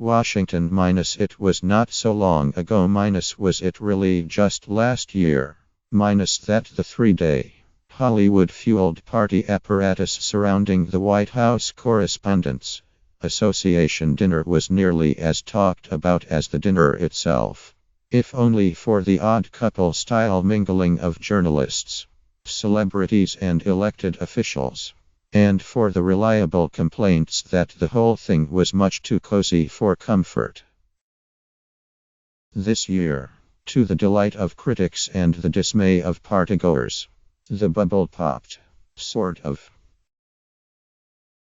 Washington minus it was not so long ago minus was it really just last year minus that the 3-day Hollywood-fueled party apparatus surrounding the White House Correspondents Association dinner was nearly as talked about as the dinner itself, if only for the odd couple-style mingling of journalists, celebrities and elected officials, and for the reliable complaints that the whole thing was much too cozy for comfort. This year, to the delight of critics and the dismay of partygoers, the bubble popped, sort of.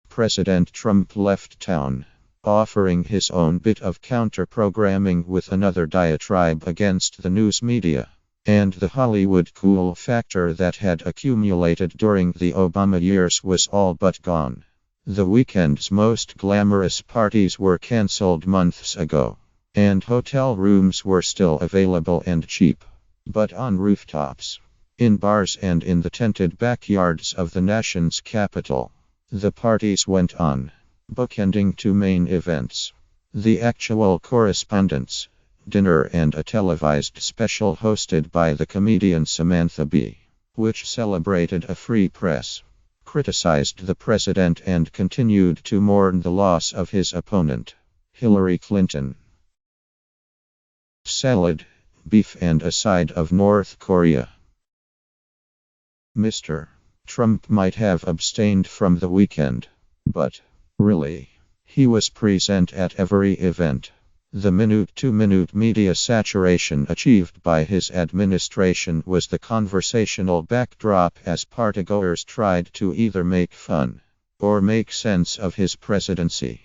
President Trump left town, offering his own bit of counter-programming with another diatribe against the news media, and the Hollywood cool factor that had accumulated during the Obama years was all but gone. The weekend's most glamorous parties were canceled months ago, and hotel rooms were still available and cheap, but on rooftops, in bars and in the tented backyards of the nation's capital, the parties went on, bookending two main events: the actual Correspondents' dinner and a televised special hosted by the comedian Samantha Bee, which celebrated a free press, criticized the president and continued to mourn the loss of his opponent, Hillary Clinton. Salad, beef and a side of North Korea. Mr. Trump might have abstained from the weekend, but, really, he was present at every event. The minute-to-minute media saturation achieved by his administration was the conversational backdrop as partygoers tried to either make fun or make sense of his presidency.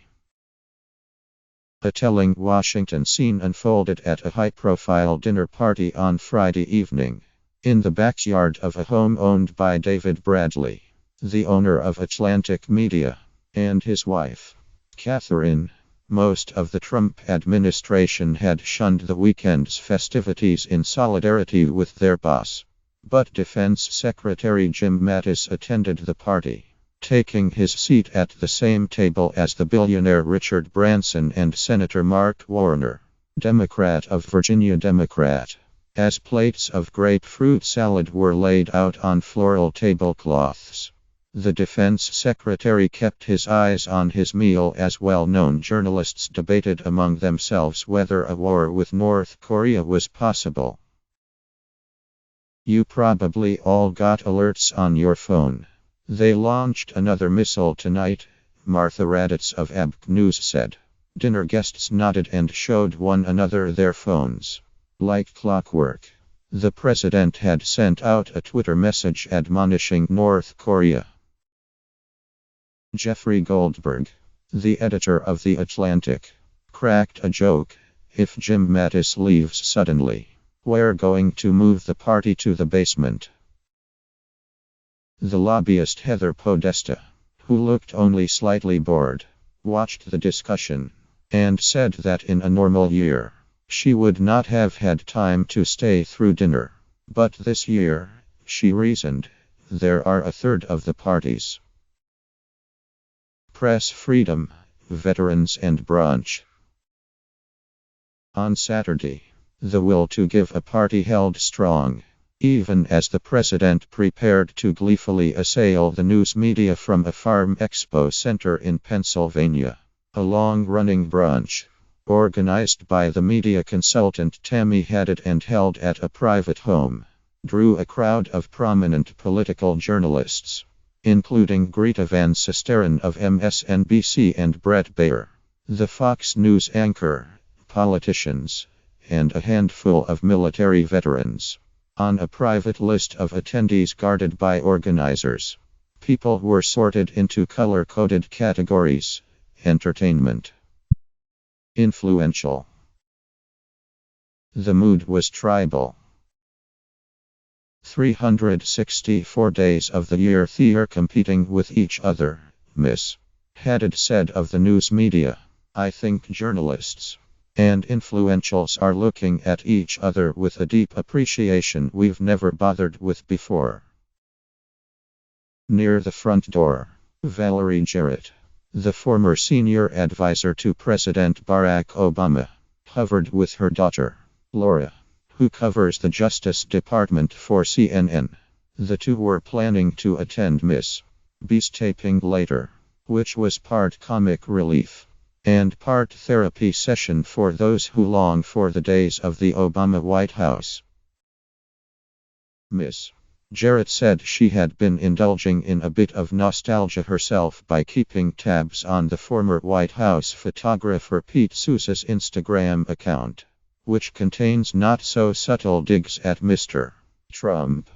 A telling Washington scene unfolded at a high-profile dinner party on Friday evening, in the backyard of a home owned by David Bradley, the owner of Atlantic Media, and his wife, Catherine. Most of the Trump administration had shunned the weekend's festivities in solidarity with their boss, but Defense Secretary Jim Mattis attended the party, taking his seat at the same table as the billionaire Richard Branson and Senator Mark Warner, Democrat of Virginia Democrat, as plates of grapefruit salad were laid out on floral tablecloths. The defense secretary kept his eyes on his meal as well-known journalists debated among themselves whether a war with North Korea was possible. You probably all got alerts on your phone. They launched another missile tonight, Martha Raddatz of ABC News said. Dinner guests nodded and showed one another their phones. Like clockwork, the president had sent out a Twitter message admonishing North Korea. Jeffrey Goldberg, the editor of The Atlantic, cracked a joke: if Jim Mattis leaves suddenly, we're going to move the party to the basement. The lobbyist Heather Podesta, who looked only slightly bored, watched the discussion, and said that in a normal year, she would not have had time to stay through dinner. But this year, she reasoned, there are a third of the parties. Press freedom, veterans and brunch. On Saturday, the will to give a party held strong, even as the president prepared to gleefully assail the news media from a farm expo center in Pennsylvania. A long-running brunch, organized by the media consultant Tammy Haddad and held at a private home, drew a crowd of prominent political journalists, including Greta Van Susteren of MSNBC and Bret Baier, the Fox News anchor, politicians, and a handful of military veterans. On a private list of attendees guarded by organizers, people were sorted into color-coded categories: entertainment, influential. The mood was tribal. 364 days of the year they're competing with each other, Miss Haddad said of the news media. I think journalists and influentials are looking at each other with a deep appreciation we've never bothered with before. Near the front door, Valerie Jarrett, The former senior advisor to President Barack Obama hovered with her daughter, Laura, who covers the Justice Department for CNN. The two were planning to attend Miss Bee's taping later, which was part comic relief and part therapy session for those who long for the days of the Obama White House. Miss Jarrett said she had been indulging in a bit of nostalgia herself by keeping tabs on the former White House photographer Pete Sousa's Instagram account, which contains not-so-subtle digs at Mr. Trump.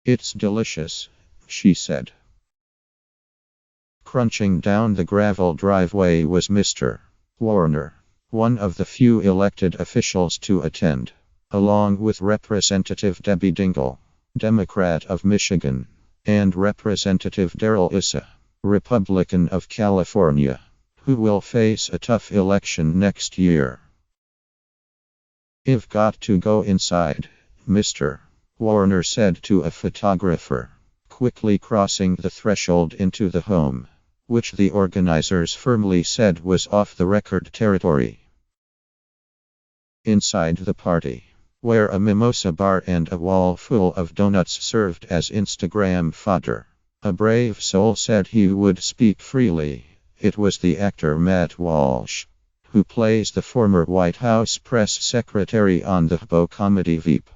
"It's delicious," she said. Crunching down the gravel driveway was Mr. Warner, one of the few elected officials to attend, along with Representative Debbie Dingell, Democrat of Michigan, and Representative Darrell Issa, Republican of California, who will face a tough election next year. "I've got to go inside," Mr. Warner said to a photographer, quickly crossing the threshold into the home, which the organizers firmly said was off-the-record territory. Inside the party, where a mimosa bar and a wall full of donuts served as Instagram fodder, a brave soul said he would speak freely. It was the actor Matt Walsh, who plays the former White House press secretary on the HBO comedy Veep.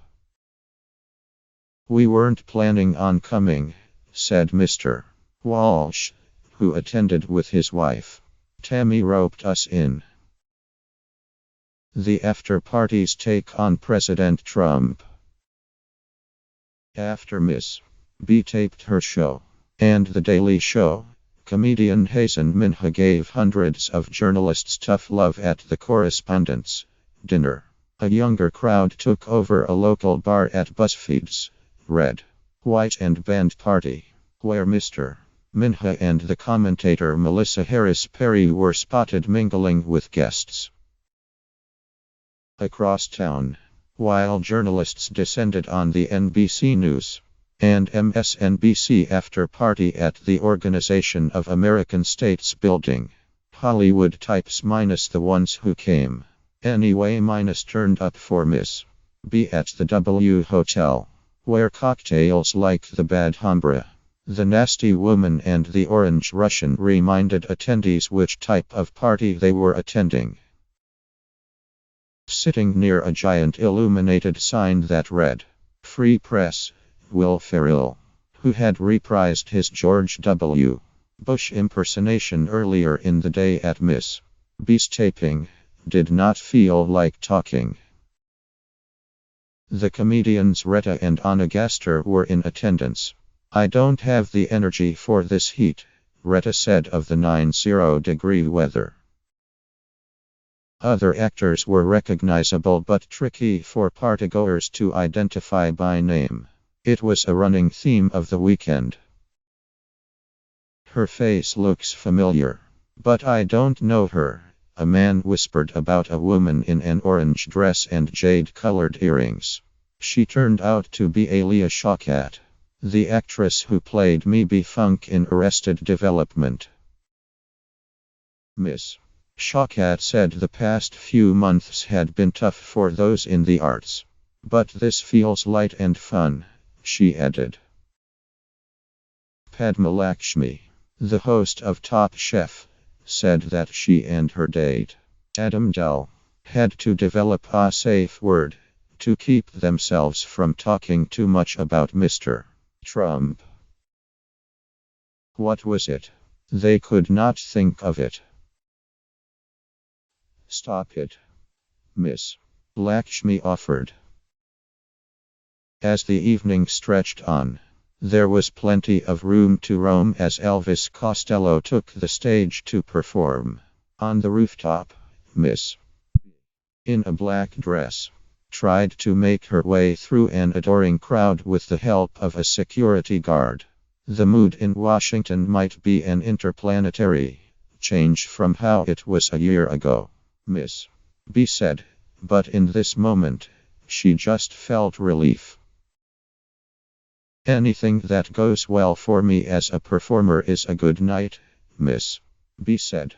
"We weren't planning on coming," said Mr. Walsh, who attended with his wife. "Tammy roped us in." The after-party's take on President Trump. After Miss Bee taped her show, and The Daily Show, comedian Hasan Minhaj gave hundreds of journalists tough love at the Correspondents' dinner. A younger crowd took over a local bar at BuzzFeed's Red, White and Band party, where Mr. Minhaj and the commentator Melissa Harris Perry were spotted mingling with guests. Across town, while journalists descended on the NBC News and MSNBC after-party at the Organization of American States building, Hollywood types minus the ones who came anyway minus turned up for Miss Bee at the W Hotel, where cocktails like the Bad Hombre, the Nasty Woman and the Orange Russian reminded attendees which type of party they were attending. Sitting near a giant illuminated sign that read, "Free Press," Will Ferrell, who had reprised his George W. Bush impersonation earlier in the day at Miss Bee's taping, did not feel like talking. The comedians Retta and Anna Gaster were in attendance. "I don't have the energy for this heat," Retta said of the 90-degree weather. Other actors were recognizable but tricky for partygoers to identify by name. It was a running theme of the weekend. "Her face looks familiar, but I don't know her," a man whispered about a woman in an orange dress and jade-colored earrings. She turned out to be Alia Shawkat, the actress who played Maybe Funk in Arrested Development. Miss Shawkat said the past few months had been tough for those in the arts. "But this feels light and fun," she added. Padma Lakshmi, the host of Top Chef, said that she and her date, Adam Dell, had to develop a safe word to keep themselves from talking too much about Mr. Trump. What was it? They could not think of it. "Stop it," Miss Lakshmi offered. As the evening stretched on, there was plenty of room to roam as Elvis Costello took the stage to perform. On the rooftop, Miss Bee, in a black dress, tried to make her way through an adoring crowd with the help of a security guard. The mood in Washington might be an interplanetary change from how it was a year ago, Miss Bee said, but in this moment, she just felt relief. "Anything that goes well for me as a performer is a good night," Miss B said.